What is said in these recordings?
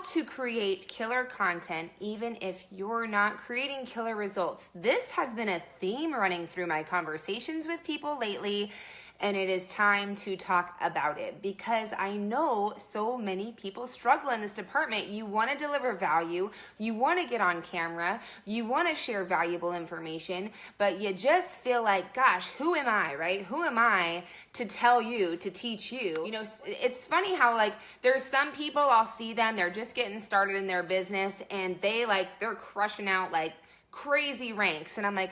to create killer content even if you're not creating killer results. This has been a theme running through my conversations with people lately, and it is time to talk about it because I know so many people struggle in this department. You want to deliver value, you want to get on camera, you want to share valuable information, but you just feel like, gosh, who am I, right? Who am I to tell you, to teach you? You know, it's funny how like there's some people, I'll see them, they're just getting started in their business and they're crushing out like crazy ranks. And I'm like,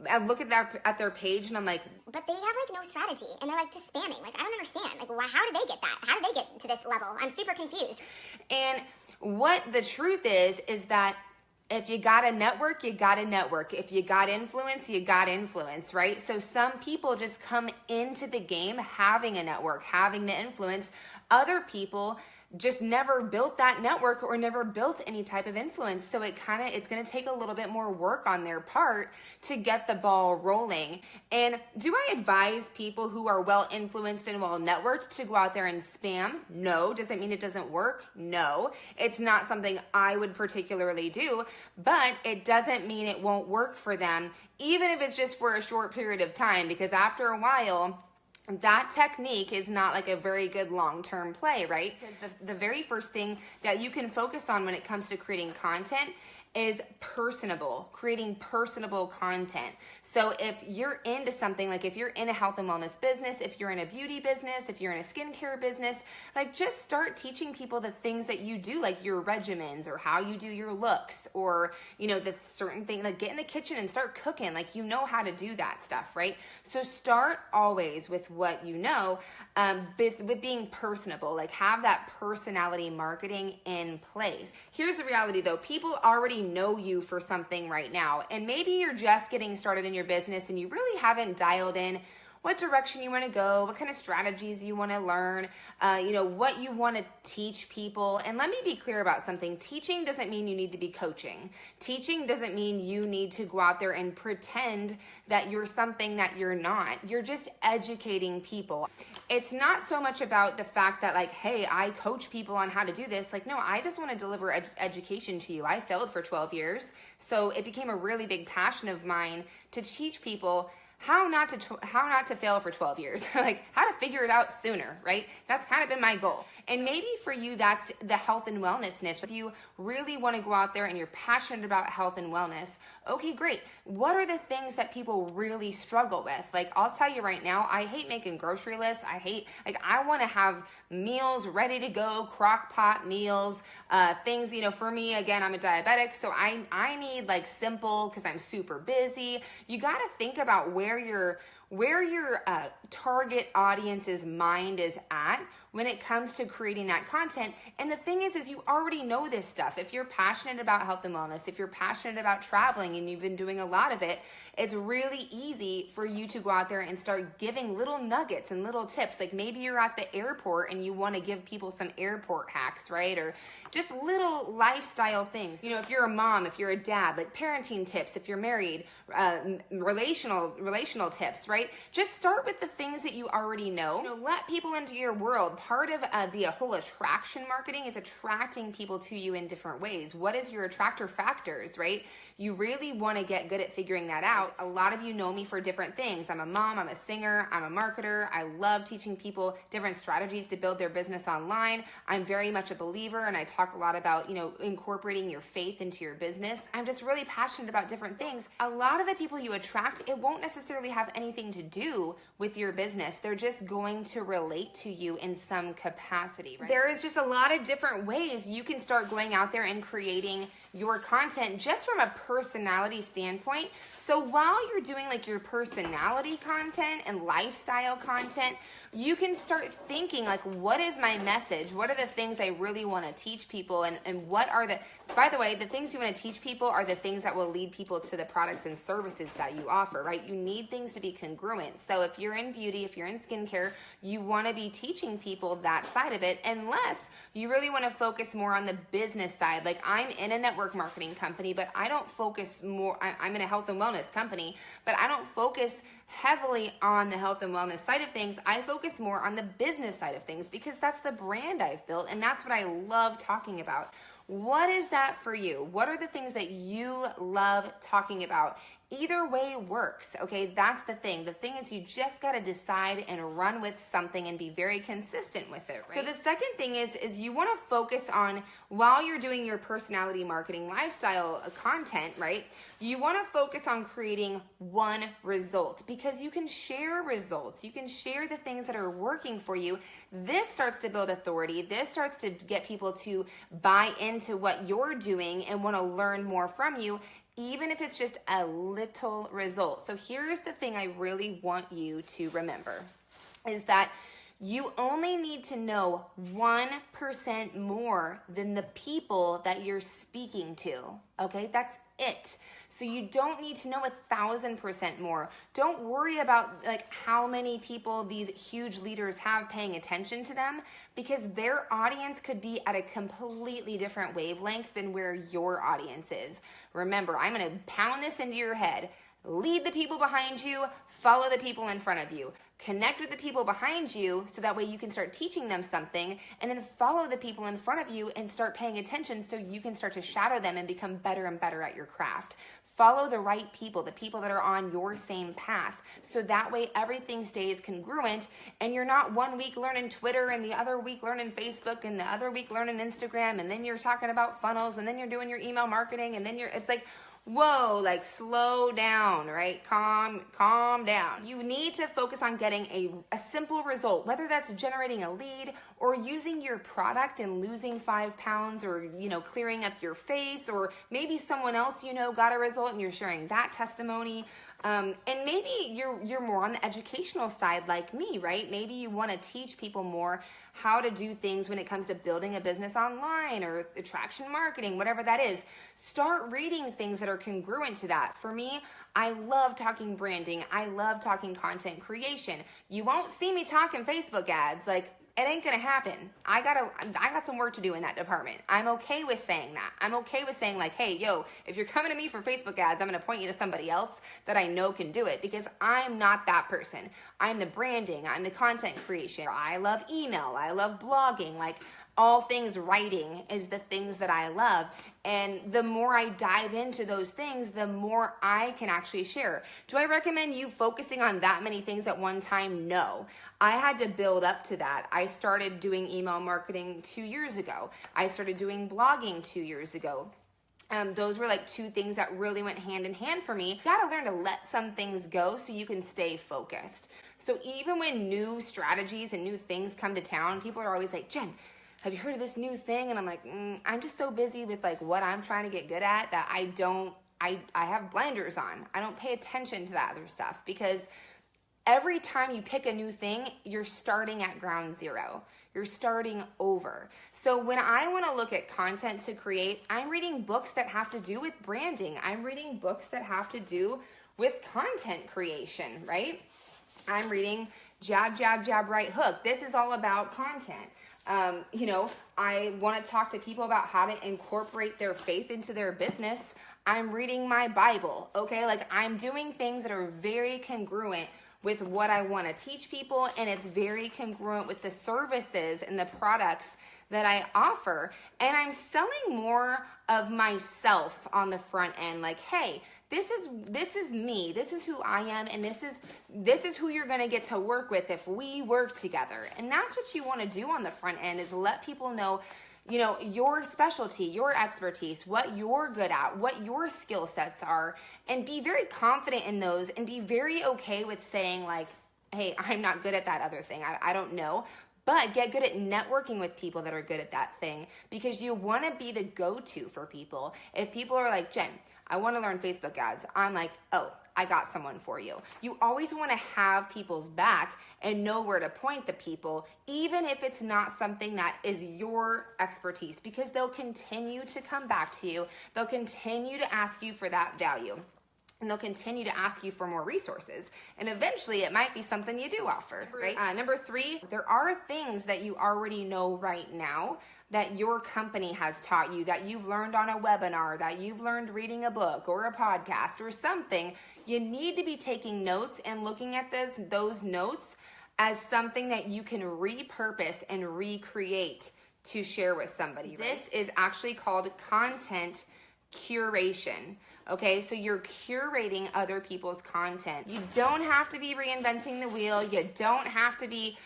I look at their page and I'm like, but they have like no strategy and they're like just spamming. Like, I don't understand. Like, how did they get that? How did they get to this level? I'm super confused. And what the truth is that if you got a network, you got a network. If you got influence, you got influence, right? So some people just come into the game having a network, having the influence. Other people just never built that network or never built any type of influence. So it's going to take a little bit more work on their part to get the ball rolling. And do I advise people who are well influenced and well networked to go out there and spam? No. Does it mean it doesn't work? No. It's not something I would particularly do, but it doesn't mean it won't work for them, even if it's just for a short period of time, because after a while, that technique is not like a very good long-term play, right? Because the very first thing that you can focus on when it comes to creating content is creating personable content. So if you're into something, like if you're in a health and wellness business, if you're in a beauty business, if you're in a skincare business, like just start teaching people the things that you do, like your regimens or how you do your looks, or, you know, the certain thing, like get in the kitchen and start cooking, like you know how to do that stuff, right? So start always with what you know, with being personable, like have that personality marketing in place. Here's the reality though, people already know you for something right now, and maybe you're just getting started in your business and you really haven't dialed in what direction you want to go, what kind of strategies you want to learn, what you want to teach people. And let me be clear about something. Teaching doesn't mean you need to be coaching. Teaching doesn't mean you need to go out there and pretend that you're something that you're not. You're just educating people. It's not so much about the fact that like, hey, I coach people on how to do this. Like, no, I just want to deliver education to you. I failed for 12 years. So it became a really big passion of mine to teach people how not to fail for 12 years, like how to figure it out sooner, right? That's kind of been my goal. And maybe for you, that's the health and wellness niche. If you really want to go out there and you're passionate about health and wellness, okay, great. What are the things that people really struggle with? Like, I'll tell you right now, I hate making grocery lists. I want to have meals ready to go, crock pot meals, things, for me, again, I'm a diabetic, so I need like simple, because I'm super busy. You got to think about where your target audience's mind is at when it comes to creating that content. And the thing is you already know this stuff. If you're passionate about health and wellness, if you're passionate about traveling and you've been doing a lot of it, it's really easy for you to go out there and start giving little nuggets and little tips. Like maybe you're at the airport and you want to give people some airport hacks, right? Or just little lifestyle things. If you're a mom, if you're a dad, like parenting tips, if you're married, relational tips, right? Just start with the things that you already know. Let people into your world. Part of the whole attraction marketing is attracting people to you in different ways. What is your attractor factors, right? You really want to get good at figuring that out. A lot of you know me for different things. I'm a mom, I'm a singer, I'm a marketer. I love teaching people different strategies to build their business online. I'm very much a believer, and I talk a lot about, incorporating your faith into your business. I'm just really passionate about different things. A lot of the people you attract, it won't necessarily have anything to do with your business. They're just going to relate to you in some capacity, right? There is just a lot of different ways you can start going out there and creating your content just from a personality standpoint. So while you're doing like your personality content and lifestyle content, you can start thinking like, what is my message? What are the things I really want to teach people? And what are by the way, the things you want to teach people are the things that will lead people to the products and services that you offer, right? You need things to be congruent. So if you're in beauty, if you're in skincare, you want to be teaching people that side of it, unless You really want to focus more on the business side. Like, I'm in a network marketing company, but I don't focus more, I'm in a health and wellness company, but I don't focus heavily on the health and wellness side of things. I focus more on the business side of things because that's the brand I've built, and that's what I love talking about. What is that for you? What are the things that you love talking about? Either way works, okay? That's the thing. The thing is, you just got to decide and run with something and be very consistent with it, right? So the second thing is you want to focus on, while you're doing your personality marketing lifestyle content, right? You want to focus on creating one result, because you can share results. You can share the things that are working for you. This starts to build authority. This starts to get people to buy into what you're doing and want to learn more from you, even if it's just a little result. So here's the thing I really want you to remember, is that you only need to know 1% more than the people that you're speaking to, okay? That's it. So you don't need to know 1,000% more. Don't worry about like how many people these huge leaders have paying attention to them, because their audience could be at a completely different wavelength than where your audience is. Remember, I'm going to pound this into your head. Lead the people behind you, follow the people in front of you. Connect with the people behind you so that way you can start teaching them something, and then follow the people in front of you and start paying attention so you can start to shadow them and become better and better at your craft. Follow the right people, the people that are on your same path, so that way everything stays congruent and you're not one week learning Twitter and the other week learning Facebook and the other week learning Instagram, and then you're talking about funnels, and then you're doing your email marketing, and then it's like, whoa, like slow down, right? Calm down. You need to focus on getting a simple result, whether that's generating a lead or using your product and losing 5 pounds, or, clearing up your face, or maybe someone else, got a result and you're sharing that testimony. And maybe you're more on the educational side like me, right? Maybe you want to teach people more how to do things when it comes to building a business online or attraction marketing, whatever that is. Start reading things that are congruent to that. For me, I love talking branding. I love talking content creation. You won't see me talking Facebook ads. Like, it ain't gonna happen. I got some work to do in that department. I'm okay with saying that. I'm okay with saying like, hey, yo, if you're coming to me for Facebook ads, I'm gonna point you to somebody else that I know can do it, because I'm not that person. I'm the branding, I'm the content creation. I love email, I love blogging, like all things writing is the things that I love. And the more I dive into those things, the more I can actually share. Do I recommend you focusing on that many things at one time? No. I had to build up to that. I started doing email marketing 2 years ago. I started doing blogging 2 years ago. Those were like 2 things that really went hand in hand for me. You gotta learn to let some things go so you can stay focused. So even when new strategies and new things come to town, people are always like, Jen, have you heard of this new thing? And I'm like, I'm just so busy with like what I'm trying to get good at that I have blinders on. I don't pay attention to that other stuff, because every time you pick a new thing, you're starting at ground zero. You're starting over. So when I want to look at content to create, I'm reading books that have to do with branding. I'm reading books that have to do with content creation, right? I'm reading Jab, Jab, Jab, Right Hook. This is all about content. I want to talk to people about how to incorporate their faith into their business. I'm reading my Bible, okay? Like, I'm doing things that are very congruent with what I want to teach people, and it's very congruent with the services and the products that I offer. And I'm selling more of myself on the front end. Like, hey, this is me. This is who I am, and this is who you're going to get to work with if we work together. And that's what you want to do on the front end, is let people know, your specialty, your expertise, what you're good at, what your skill sets are, and be very confident in those, and be very okay with saying like, hey, I'm not good at that other thing. I don't know. But get good at networking with people that are good at that thing, because you want to be the go-to for people. If people are like, Jen, I want to learn Facebook ads, I'm like, oh, I got someone for you. You always want to have people's back and know where to point the people, even if it's not something that is your expertise, because they'll continue to come back to you. They'll continue to ask you for that value. and they'll continue to ask you for more resources. And eventually it might be something you do offer, right? Number 3, there are things that you already know right now that your company has taught you, that you've learned on a webinar, that you've learned reading a book or a podcast or something. You need to be taking notes and looking at those notes as something that you can repurpose and recreate to share with somebody. This is actually called content curation. Okay, so you're curating other people's content. You don't have to be reinventing the wheel. You don't have to be,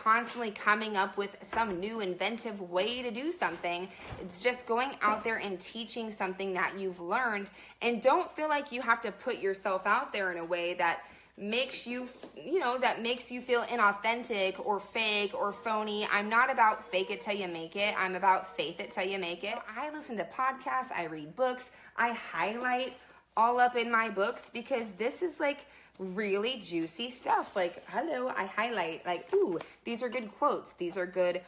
constantly coming up with some new inventive way to do something. It's just going out there and teaching something that you've learned, and don't feel like you have to put yourself out there in a way that makes you, makes you feel inauthentic or fake or phony. I'm not about fake it till you make it. I'm about faith it till you make it. I listen to podcasts. I read books. I highlight all up in my books because this is like really juicy stuff. Like, hello, I highlight like, ooh, these are good quotes. These are good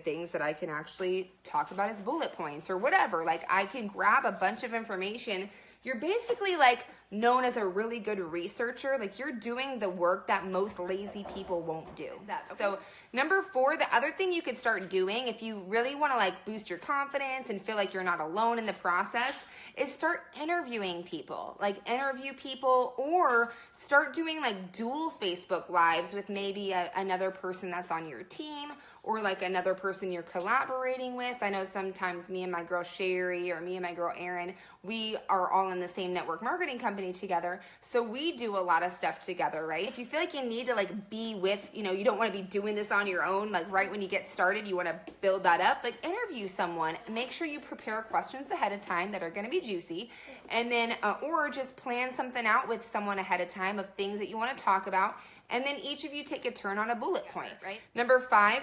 things that I can actually talk about as bullet points or whatever. Like, I can grab a bunch of information. You're basically like known as a really good researcher. Like, you're doing the work that most lazy people won't do. So number 4, the other thing you could start doing if you really want to like boost your confidence and feel like you're not alone in the process is start interviewing people. Like, interview people or start doing like dual Facebook lives with maybe another person that's on your team or like another person you're collaborating with. I know sometimes me and my girl Sherry or me and my girl Erin, we are all in the same network marketing company together. So we do a lot of stuff together, right? If you feel like you need to like be with, you don't want to be doing this on your own, like right when you get started, you want to build that up, like interview someone. Make sure you prepare questions ahead of time that are going to be juicy. And then, or just plan something out with someone ahead of time of things that you want to talk about. And then each of you take a turn on a bullet point, right? Number 5,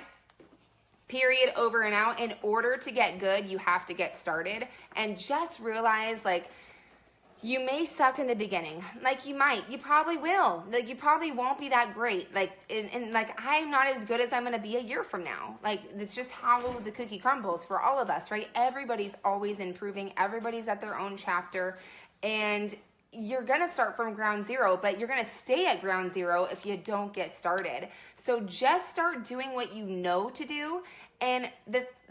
period, over and out. In order to get good, you have to get started. And just realize, like, you may suck in the beginning. Like, you probably will. Like, you probably won't be that great. Like, and like, I'm not as good as I'm going to be a year from now. Like, it's just how the cookie crumbles for all of us, right? Everybody's always improving. Everybody's at their own chapter. And you're going to start from ground zero, but you're going to stay at ground zero if you don't get started. So just start doing what you know to do. And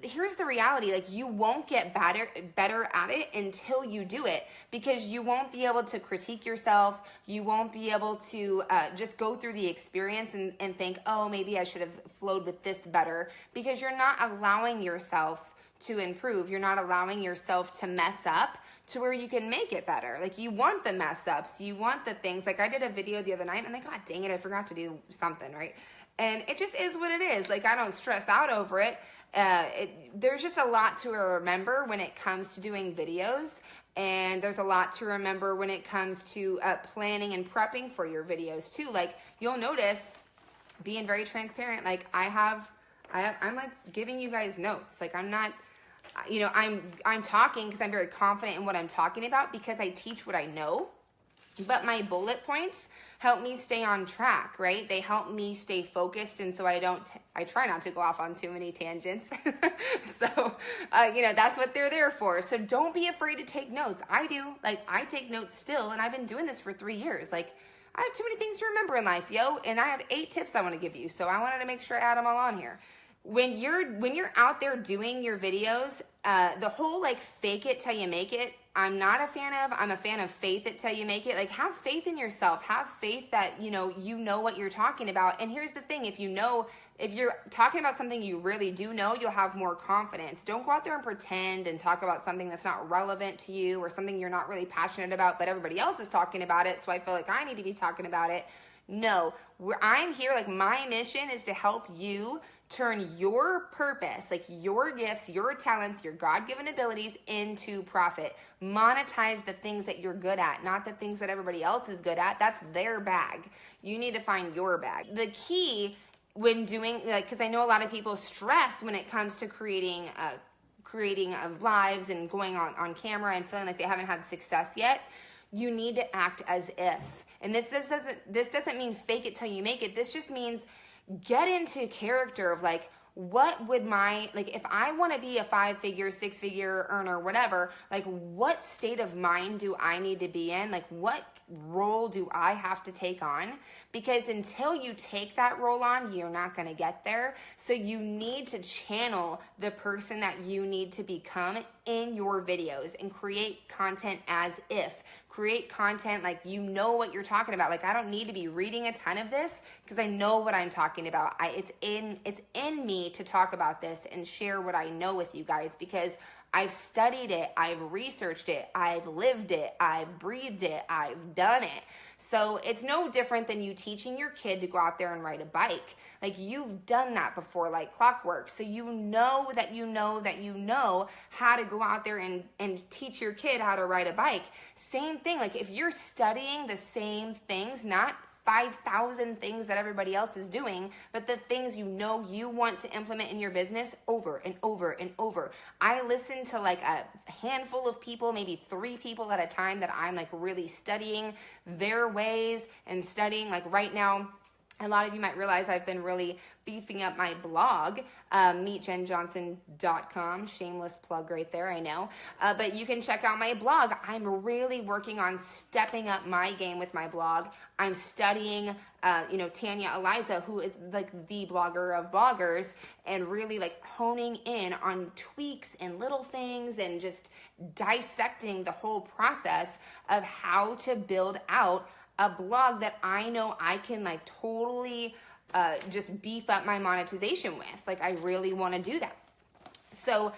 here's the reality, like, you won't get better at it until you do it, because you won't be able to critique yourself. You won't be able to just go through the experience and think, oh, maybe I should have flowed with this better, because you're not allowing yourself to improve. You're not allowing yourself to mess up to where you can make it better. Like, you want the mess ups, you want the things. Like, I did a video the other night and I'm like, God dang it, I forgot to do something, right? And it just is what it is. Like, I don't stress out over it. There's just a lot to remember when it comes to doing videos. And there's a lot to remember when it comes to planning and prepping for your videos too. Like, you'll notice, being very transparent, like, I'm like giving you guys notes. Like, I'm not, I'm talking because I'm very confident in what I'm talking about because I teach what I know. But my bullet points help me stay on track, right? They help me stay focused, and so I try not to go off on too many tangents. So, that's what they're there for. So don't be afraid to take notes. I do. Like, I take notes still, and I've been doing this for 3 years. Like, I have too many things to remember in life, and I have 8 tips I want to give you, so I wanted to make sure I add them all on here. When you're out there doing your videos, the whole like fake it till you make it, I'm not a fan of. I'm a fan of faith it till you make it. Like, have faith in yourself. Have faith that you know what you're talking about. And here's the thing: if you're talking about something you really do know, you'll have more confidence. Don't go out there and pretend and talk about something that's not relevant to you or something you're not really passionate about, but everybody else is talking about it, so I feel like I need to be talking about it. No, I'm here, like, my mission is to help you turn your purpose, like your gifts, your talents, your God-given abilities into profit. Monetize the things that you're good at, not the things that everybody else is good at. That's their bag. You need to find your bag. The key when doing, like, because I know a lot of people stress when it comes to creating lives and going on camera and feeling like they haven't had success yet. You need to act as if. And this doesn't mean fake it till you make it. This just means get into character of like, what would if I want to be a 5-figure, 6-figure earner, whatever, like what state of mind do I need to be in? Like what role do I have to take on? Because until you take that role on, you're not going to get there. So you need to channel the person that you need to become in your videos and create content as if. Create content like you know what you're talking about. Like I don't need to be reading a ton of this because I know what I'm talking about. It's in me to talk about this and share what I know with you guys because I've studied it, I've researched it, I've lived it, I've breathed it, I've done it. So it's no different than you teaching your kid to go out there and ride a bike. Like you've done that before, like clockwork. So you know that you know how to go out there and teach your kid how to ride a bike. Same thing, like if you're studying the same things, not 5,000 things that everybody else is doing, but the things you know you want to implement in your business over and over and over. I listen to like a handful of people, maybe 3 people at a time that I'm like really studying their ways and studying. Like right now, a lot of you might realize I've been really beefing up my blog, meetjenjohnson.com. Shameless plug right there, I know. But you can check out my blog. I'm really working on stepping up my game with my blog. I'm studying, Tanya Eliza, who is like the blogger of bloggers, and really like honing in on tweaks and little things and just dissecting the whole process of how to build out a blog that I know I can like totally just beef up my monetization with. Like I really want to do that. So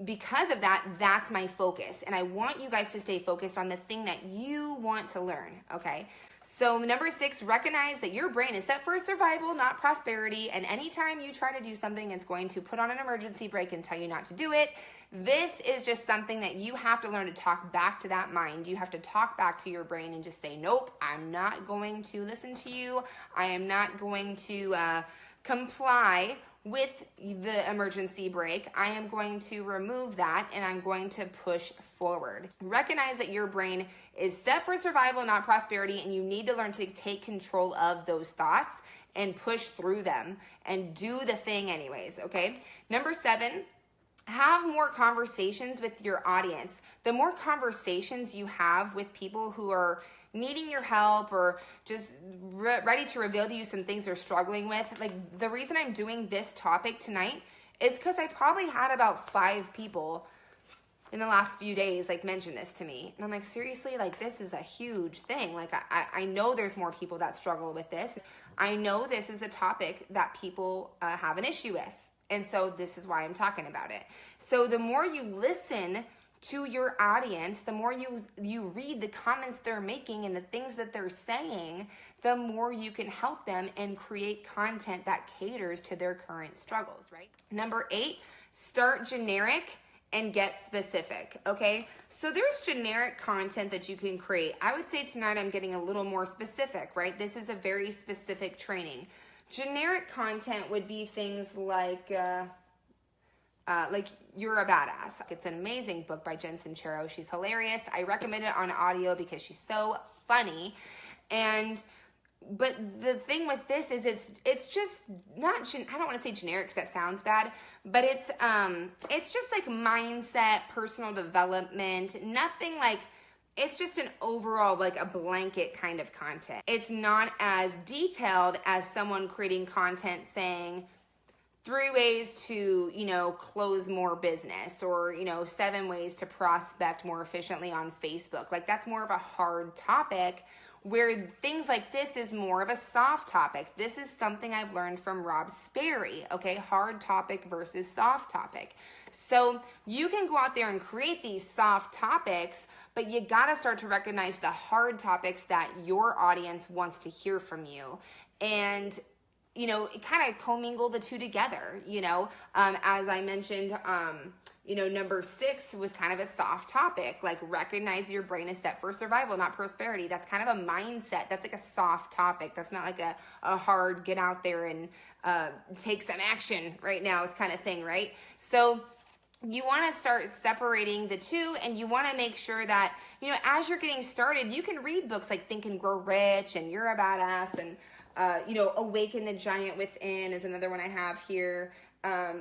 because of that, that's my focus. And I want you guys to stay focused on the thing that you want to learn, okay? So number 6, recognize that your brain is set for survival, not prosperity. And anytime you try to do something, it's going to put on an emergency brake and tell you not to do it. This is just something that you have to learn to talk back to that mind. You have to talk back to your brain and just say, nope, I'm not going to listen to you. I am not going to comply with the emergency brake. I am going to remove that and I'm going to push forward. Recognize that your brain is set for survival, not prosperity, and you need to learn to take control of those thoughts and push through them and do the thing anyways, okay? Number 7, have more conversations with your audience. The more conversations you have with people who are needing your help or just ready to reveal to you some things they're struggling with. Like the reason I'm doing this topic tonight is because I probably had about 5 people in the last few days like mention this to me. And I'm like, seriously, like this is a huge thing. Like I know there's more people that struggle with this. I know this is a topic that people have an issue with. And so this is why I'm talking about it. So the more you listen to your audience, the more you read the comments they're making and the things that they're saying, the more you can help them and create content that caters to their current struggles, right? Number 8, start generic and get specific, okay? So there's generic content that you can create. I would say tonight I'm getting a little more specific, right? This is a very specific training. Generic content would be things like You're a Badass. It's an amazing book by Jen Sincero. She's hilarious. I recommend it on audio because she's so funny. But the thing with this is it's just not, I don't want to say generic because that sounds bad, but it's just like mindset, personal development, nothing like, it's just an overall, like a blanket kind of content. It's not as detailed as someone creating content saying 3 ways to, close more business or, 7 ways to prospect more efficiently on Facebook. Like that's more of a hard topic where things like this is more of a soft topic. This is something I've learned from Rob Sperry, okay? Hard topic versus soft topic. So you can go out there and create these soft topics, but you gotta start to recognize the hard topics that your audience wants to hear from you. And, kind of commingle the two together, as I mentioned, number 6 was kind of a soft topic, like recognize your brain is set for survival, not prosperity. That's kind of a mindset. That's like a soft topic. That's not like a hard get out there and take some action right now kind of thing, right? So you want to start separating the two, and you want to make sure that, as you're getting started, you can read books like Think and Grow Rich and You're a Badass and, Awaken the Giant Within is another one I have here.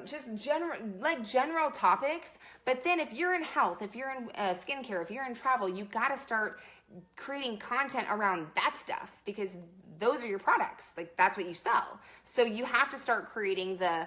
just general topics. But then if you're in health, if you're in skincare, if you're in travel, you got to start creating content around that stuff, because those are your products. Like, that's what you sell. So you have to start creating the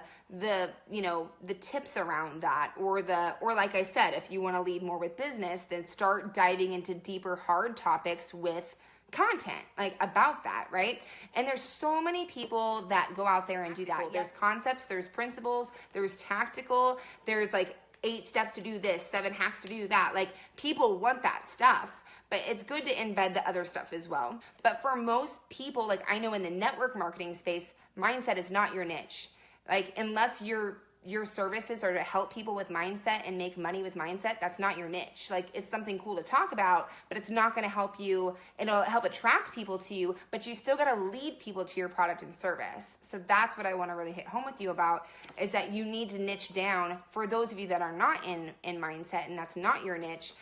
tips around that, or like I said, if you want to lead more with business, then start diving into deeper hard topics with content like about that, right? And there's so many people that go out there and do that. There's concepts, there's principles, there's tactical, there's like 8 steps to do this, 7 hacks to do that. Like, people want that stuff, but it's good to embed the other stuff as well. But for most people, like I know in the network marketing space, mindset is not your niche. Like, unless your services are to help people with mindset and make money with mindset, that's not your niche. Like, it's something cool to talk about, but it's not going to help you. It'll help attract people to you, but you still got to lead people to your product and service. So that's what I want to really hit home with you about, is that you need to niche down. For those of you that are not in mindset and that's not your niche,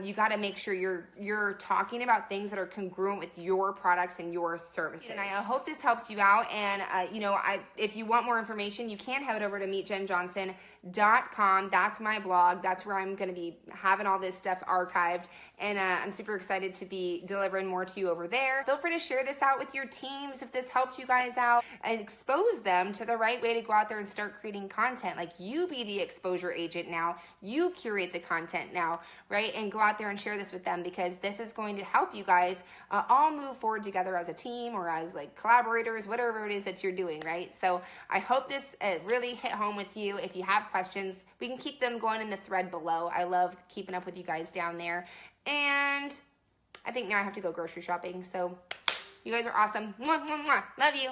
you got to make sure you're talking about things that are congruent with your products and your services. And I hope this helps you out. And if you want more information, you can head over to meetjenjohnson.com. That's my blog. That's where I'm going to be having all this stuff archived. And I'm super excited to be delivering more to you over there. Feel free to share this out with your teams if this helped you guys out, and expose them to the right way to go out there and start creating content. Like, you be the exposure agent now. You curate the content now, right? And go out there and share this with them, because this is going to help you guys all move forward together as a team, or as like collaborators, whatever it is that you're doing, right? So I hope this really hit home with you. If you have questions, we can keep them going in the thread below. I love keeping up with you guys down there. And I think now I have to go grocery shopping. So you guys are awesome. Mwah, mwah, mwah. Love you.